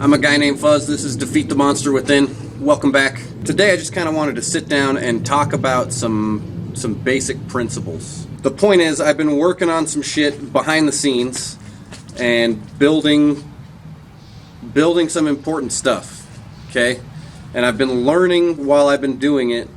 I'm a guy named Fuzz. This is Defeat the Monster Within. Welcome back. Today I just kind of wanted to sit down and talk about some basic principles. The point is, I've been working on some shit behind the scenes and building some important stuff, okay? And I've been learning while I've been doing it,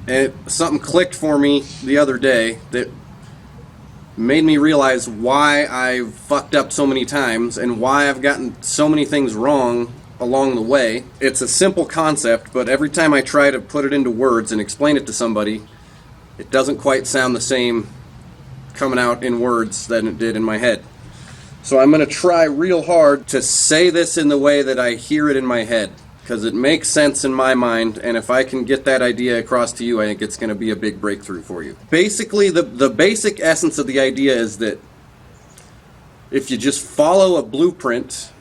and something clicked for me the other day that made me realize why I've fucked up so many times and why I've gotten so many things wrong along the way. It's a simple concept, but every time I try to put it into words and explain it to somebody, it doesn't quite sound the same coming out in words than it did in my head. So I'm going to try real hard to say this in the way that I hear it in my head, because it makes sense in my mind, and if I can get that idea across to you, I think it's going to be a big breakthrough for you. Basically, the basic essence of the idea is that if you just follow a blueprint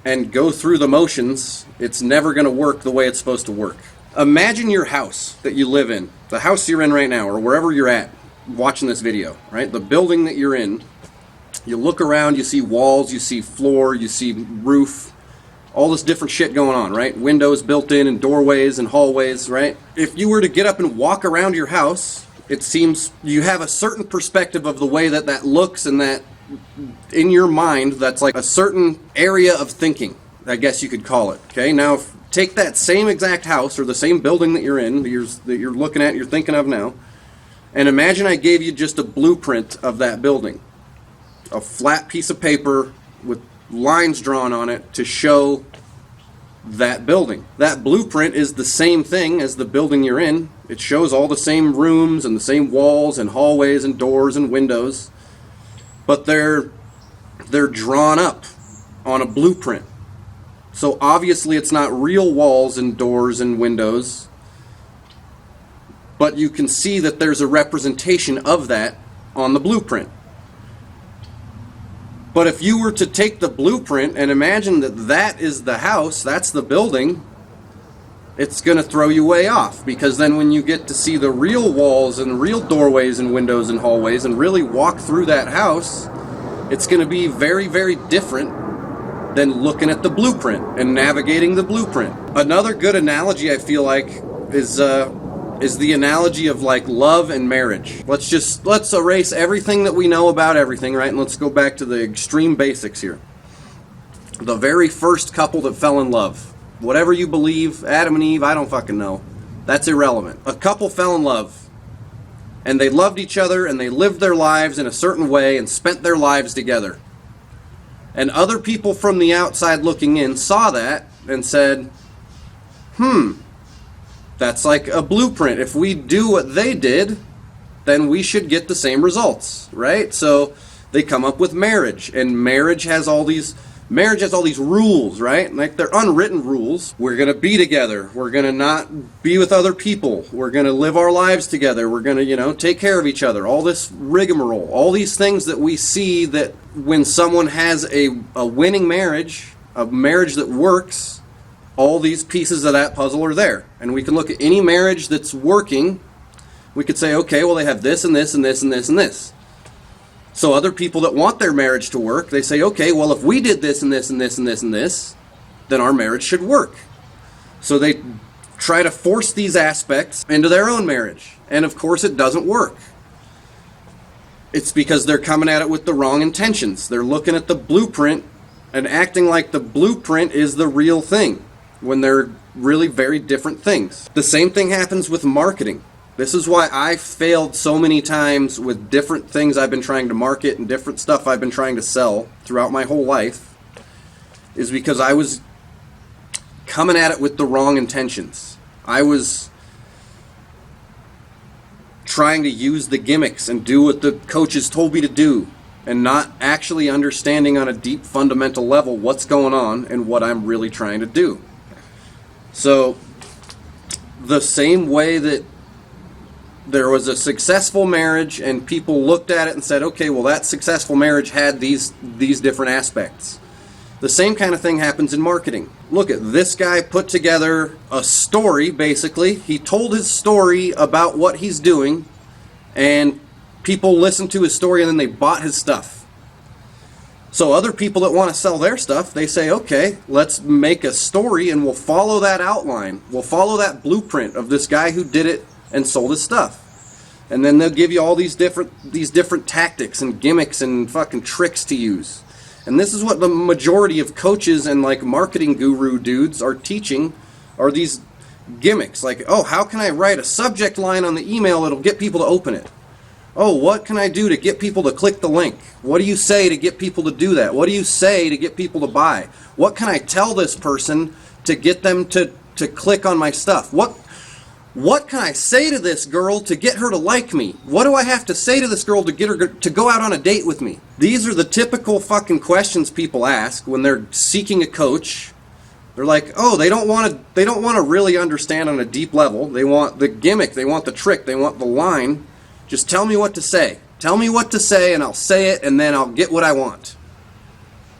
and go through the motions, it's never going to work the way it's supposed to work. Imagine your house that you live in, the house you're in right now, or wherever you're at watching this video, right? The building that you're in. You look around, you see walls, you see floor, you see roof, all this different shit going on, right? Windows built in and doorways and hallways, right? If you were to get up and walk around your house, it seems you have a certain perspective of the way that looks, and that in your mind, that's like a certain area of thinking, I guess you could call it, okay? Now, take that same exact house or the same building that you're in, that you're looking at, you're thinking of now, and imagine I gave you just a blueprint of that building. A flat piece of paper with lines drawn on it to show that building. That blueprint is the same thing as the building you're in. It shows all the same rooms and the same walls and hallways and doors and windows, but they're drawn up on a blueprint. So obviously it's not real walls and doors and windows, but you can see that there's a representation of that on the blueprint. But if you were to take the blueprint and imagine that is the house, that's the building, it's going to throw you way off. Because then when you get to see the real walls and real doorways and windows and hallways and really walk through that house, it's going to be very, very different than looking at the blueprint and navigating the blueprint. Another good analogy I feel like is the analogy of like love and marriage. Let's erase everything that we know about everything, right? And let's go back to the extreme basics here. The very first couple that fell in love. Whatever you believe, Adam and Eve, I don't fucking know. That's irrelevant. A couple fell in love. And they loved each other and they lived their lives in a certain way and spent their lives together. And other people from the outside looking in saw that and said, that's like a blueprint. If we do what they did, then we should get the same results, right? So they come up with marriage, and marriage has all these rules, right? Like they're unwritten rules. We're going to be together. We're going to not be with other people. We're going to live our lives together. We're going to, take care of each other. All this rigmarole, all these things that we see that when someone has a winning marriage, a marriage that works, all these pieces of that puzzle are there. And we can look at any marriage that's working. We could say, okay, well, they have this and this and this and this and this. So other people that want their marriage to work, they say, okay, well, if we did this and this and this and this and this, then our marriage should work. So they try to force these aspects into their own marriage. And of course, it doesn't work. It's because they're coming at it with the wrong intentions. They're looking at the blueprint and acting like the blueprint is the real thing, when they're really very different things. The same thing happens with marketing. This is why I failed so many times with different things I've been trying to market and different stuff I've been trying to sell throughout my whole life, is because I was coming at it with the wrong intentions. I was trying to use the gimmicks and do what the coaches told me to do, and not actually understanding on a deep fundamental level what's going on and what I'm really trying to do. So, the same way that there was a successful marriage and people looked at it and said, okay, well, that successful marriage had these different aspects. The same kind of thing happens in marketing. Look at this guy put together a story, basically. He told his story about what he's doing, and people listened to his story and then they bought his stuff. So other people that want to sell their stuff, they say, okay, let's make a story and we'll follow that outline. We'll follow that blueprint of this guy who did it and sold his stuff. And then they'll give you all these different tactics and gimmicks and fucking tricks to use. And this is what the majority of coaches and like marketing guru dudes are teaching, are these gimmicks. Like, oh, how can I write a subject line on the email that'll get people to open it? Oh, what can I do to get people to click the link? What do you say to get people to do that? What do you say to get people to buy? What can I tell this person to get them to click on my stuff? What can I say to this girl to get her to like me? What do I have to say to this girl to get her to go out on a date with me? These are the typical fucking questions people ask when they're seeking a coach. They're like, oh, they don't want to really understand on a deep level. They want the gimmick, they want the trick, they want the line. Just tell me what to say. Tell me what to say and I'll say it and then I'll get what I want.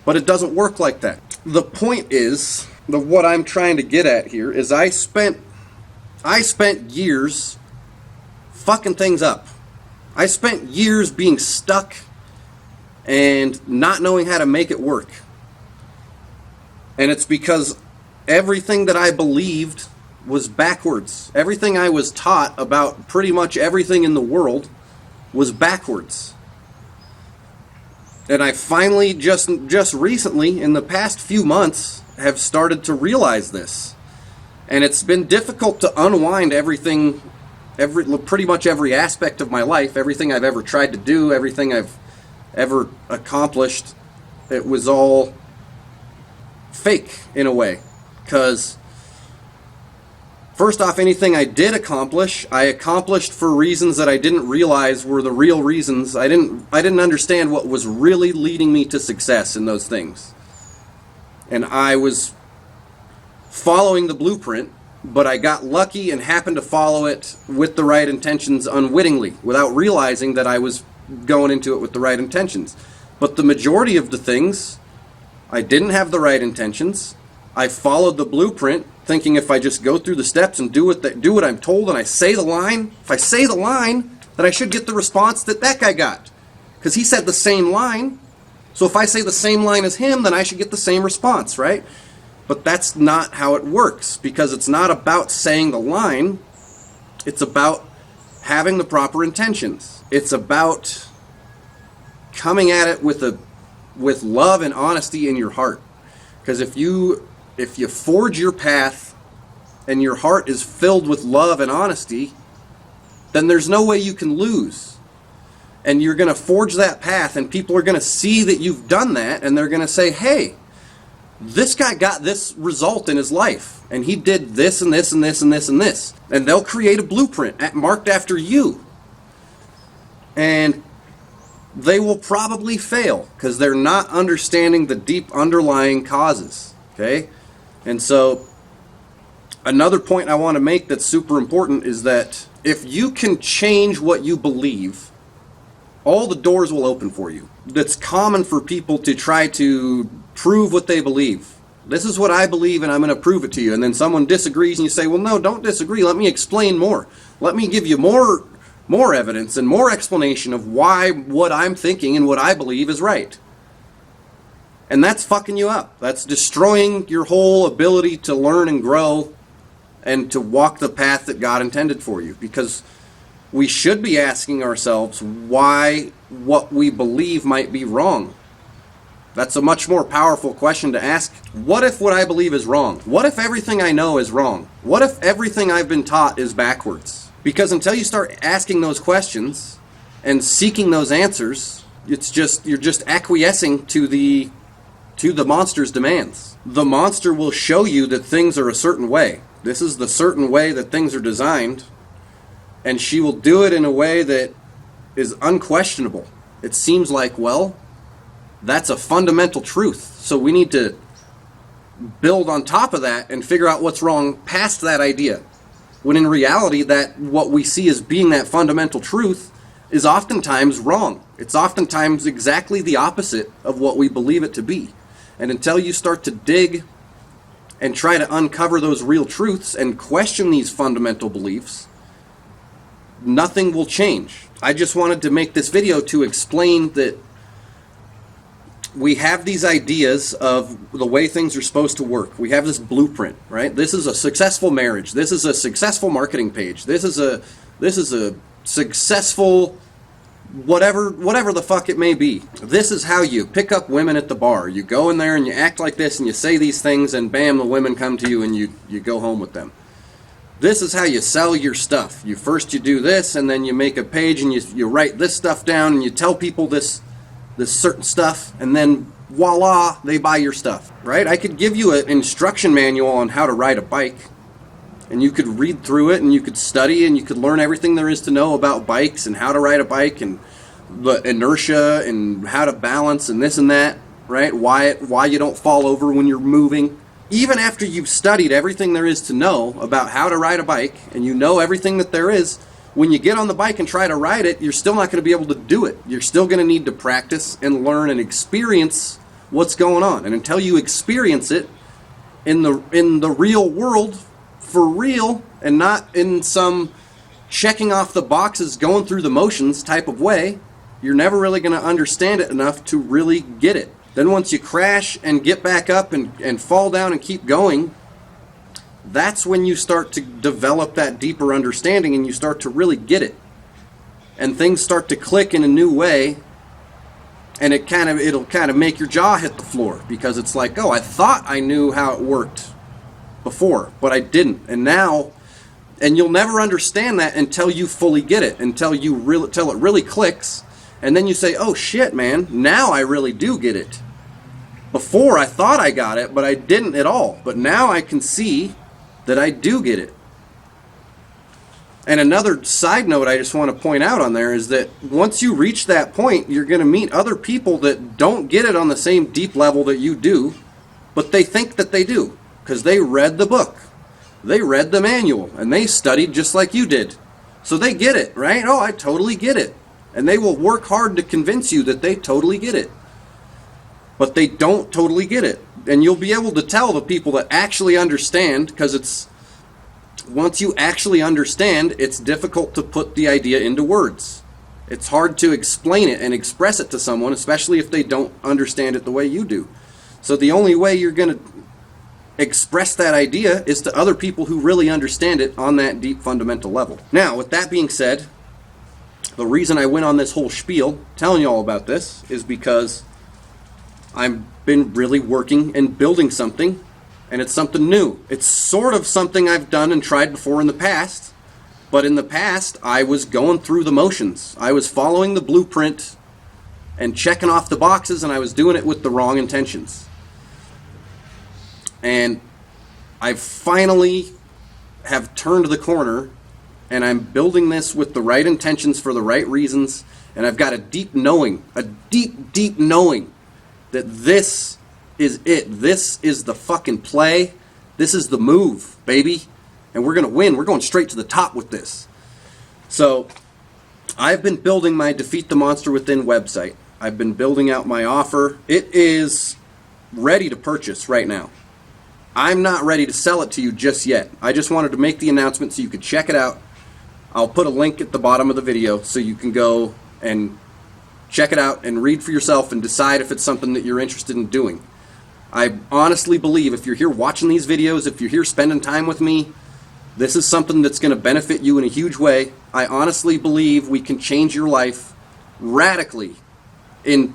But it doesn't work like that. The point is, what I'm trying to get at here is I spent years fucking things up. I spent years being stuck and not knowing how to make it work. And it's because everything that I believed was backwards. Everything I was taught about pretty much everything in the world was backwards. And I finally just recently, in the past few months, have started to realize this. And it's been difficult to unwind everything, pretty much every aspect of my life, everything I've ever tried to do, everything I've ever accomplished. It was all fake in a way. Because first off, anything I did accomplish, I accomplished for reasons that I didn't realize were the real reasons. I didn't understand what was really leading me to success in those things. And I was following the blueprint, but I got lucky and happened to follow it with the right intentions unwittingly, without realizing that I was going into it with the right intentions. But the majority of the things, I didn't have the right intentions. I followed the blueprint, thinking if I just go through the steps and do what I'm told and I say the line, if I say the line, then I should get the response that guy got. Because he said the same line. So if I say the same line as him, then I should get the same response, right? But that's not how it works, because it's not about saying the line. It's about having the proper intentions. It's about coming at it with love and honesty in your heart. Because if you forge your path and your heart is filled with love and honesty, then there's no way you can lose. And you're going to forge that path, and people are going to see that you've done that, and they're going to say, hey, this guy got this result in his life, and he did this and this and this and this and this. And they'll create a blueprint marked after you. And they will probably fail because they're not understanding the deep underlying causes. Okay? And so another point I want to make that's super important is that if you can change what you believe, all the doors will open for you. It's common for people to try to prove what they believe. This is what I believe and I'm going to prove it to you. And then someone disagrees and you say, well, no, don't disagree. Let me explain more. Let me give you more evidence and more explanation of why what I'm thinking and what I believe is right. And that's fucking you up. That's destroying your whole ability to learn and grow and to walk the path that God intended for you. Because we should be asking ourselves why what we believe might be wrong. That's a much more powerful question to ask. What if what I believe is wrong? What if everything I know is wrong? What if everything I've been taught is backwards? Because until you start asking those questions and seeking those answers, you're just acquiescing to the monster's demands. The monster will show you that things are a certain way. This is the certain way that things are designed, and she will do it in a way that is unquestionable. It seems like, well, that's a fundamental truth, so we need to build on top of that and figure out what's wrong past that idea. When in reality, that what we see as being that fundamental truth is oftentimes wrong. It's oftentimes exactly the opposite of what we believe it to be. And until you start to dig and try to uncover those real truths and question these fundamental beliefs, nothing will change. I just wanted to make this video to explain that we have these ideas of the way things are supposed to work. We have this blueprint, right? This is a successful marriage. This is a successful marketing page. This is a successful whatever the fuck it may be. This is how you pick up women at the bar. You go in there and you act like this and you say these things and bam, the women come to you and you go home with them. This is how you sell your stuff. You do this and then you make a page and you write this stuff down and you tell people this certain stuff and then voila, they buy your stuff, right? I could give you an instruction manual on how to ride a bike and you could read through it and you could study and you could learn everything there is to know about bikes and how to ride a bike and the inertia and how to balance and this and that, right? Why you don't fall over when you're moving. Even after you've studied everything there is to know about how to ride a bike and you know everything that there is, when you get on the bike and try to ride it, you're still not going to be able to do it. You're still going to need to practice and learn and experience what's going on. And until you experience it in the real world, for real, and not in some checking off the boxes, going through the motions type of way, you're never really going to understand it enough to really get it. Then once you crash and get back up and fall down and keep going, that's when you start to develop that deeper understanding and you start to really get it. And things start to click in a new way, and it'll kind of make your jaw hit the floor because it's like, oh, I thought I knew how it worked before, but I didn't. And now, and you'll never understand that until you fully get it, until it really clicks, and then you say, oh shit, man, now I really do get it. Before I thought I got it, but I didn't at all. But now I can see that I do get it. And another side note I just want to point out on there is that once you reach that point, you're going to meet other people that don't get it on the same deep level that you do, but they think that they do because they read the book. They read the manual and they studied just like you did. So they get it, right? Oh, I totally get it. And they will work hard to convince you that they totally get it. But they don't totally get it. And you'll be able to tell the people that actually understand, because once you actually understand, it's difficult to put the idea into words. It's hard to explain it and express it to someone, especially if they don't understand it the way you do. So the only way you're going to express that idea is to other people who really understand it on that deep fundamental level. Now, with that being said, the reason I went on this whole spiel telling you all about this is because I've been really working and building something, and it's something new. It's sort of something I've done and tried before in the past, but in the past I was going through the motions. I was following the blueprint and checking off the boxes, and I was doing it with the wrong intentions. And I finally have turned the corner, and I'm building this with the right intentions for the right reasons, and I've got a deep knowing that this is it. This is the fucking play. This is the move, baby. And we're going to win. We're going straight to the top with this. So I've been building my Defeat the Monster Within website. I've been building out my offer. It is ready to purchase right now. I'm not ready to sell it to you just yet. I just wanted to make the announcement so you could check it out. I'll put a link at the bottom of the video so you can go and check it out and read for yourself and decide if it's something that you're interested in doing. I honestly believe if you're here watching these videos, if you're here spending time with me, this is something that's going to benefit you in a huge way. I honestly believe we can change your life radically in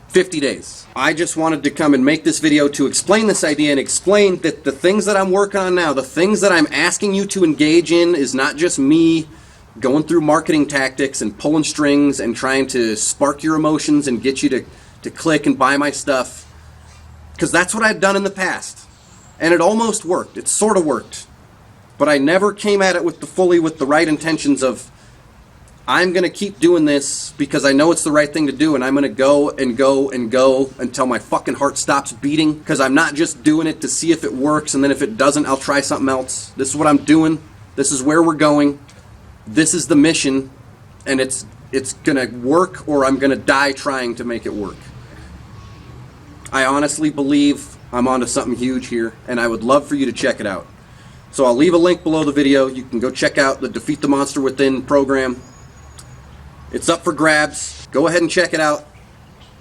50 days. I just wanted to come and make this video to explain this idea and explain that the things that I'm working on now, the things that I'm asking you to engage in is not just me going through marketing tactics and pulling strings and trying to spark your emotions and get you to click and buy my stuff. Because that's what I've done in the past. And it almost worked. It sort of worked. But I never came at it with the right intentions of, I'm going to keep doing this because I know it's the right thing to do, and I'm going to go and go and go until my fucking heart stops beating, because I'm not just doing it to see if it works, and then if it doesn't, I'll try something else. This is what I'm doing. This is where we're going. This is the mission, and it's going to work, or I'm going to die trying to make it work. I honestly believe I'm onto something huge here, and I would love for you to check it out. So I'll leave a link below the video. You can go check out the Defeat the Monster Within program. It's up for grabs. Go ahead and check it out.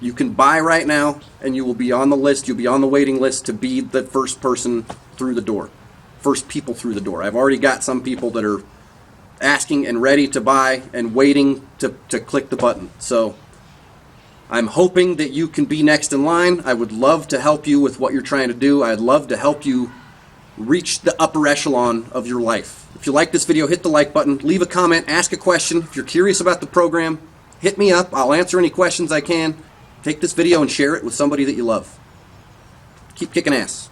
You can buy right now, and you will be on the list. You'll be on the waiting list to be the first person through the door. First people through the door. I've already got some people that are asking and ready to buy and waiting to click the button. So I'm hoping that you can be next in line. I would love to help you with what you're trying to do. I'd love to help you reach the upper echelon of your life. If you like this video, hit the like button, leave a comment, ask a question. If you're curious about the program, hit me up. I'll answer any questions I can. Take this video and share it with somebody that you love. Keep kicking ass.